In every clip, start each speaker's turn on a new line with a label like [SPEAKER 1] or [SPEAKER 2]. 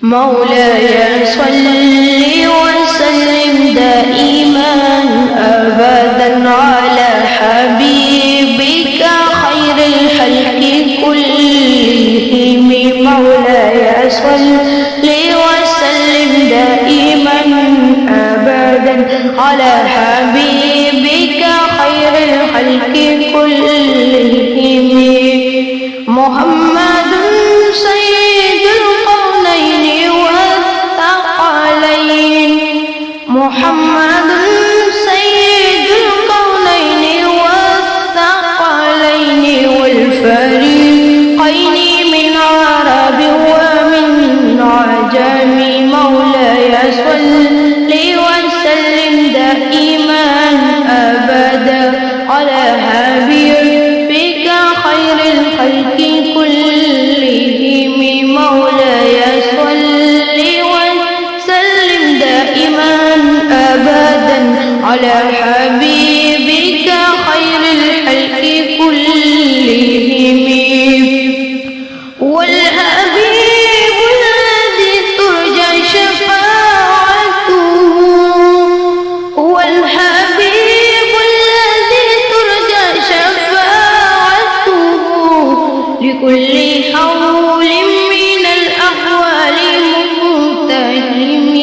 [SPEAKER 1] مولاي صل وسلم دائما أبدا على حبيبك خير الخلق كلهم. مولاي صل وسلم دائما أبدا على حبيبك خير الخلق كلهم. محمد سيد القرنين والثقلين، محمد سيد القرنين والثقلين والفريقين من عرب ومن عجم. مولاي صل وسلم دائما أبدا على حبيبك خير الخلق كلهم. مولاي صل وسلم دائما أبدا على حبيبك خير الخلق كلهم. والحبيب الذي ترجى شفاعته، والحبيب الذي ترجى شفاعته لكل حول من الأحوال مقتحم،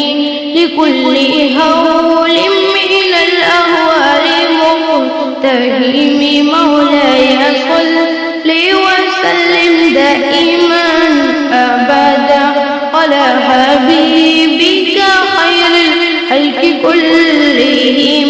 [SPEAKER 1] لكل حول من الأحوال مقتحم. مولاي صل وسلم دائما أبدا على حبيبك خير الخلق كلهم.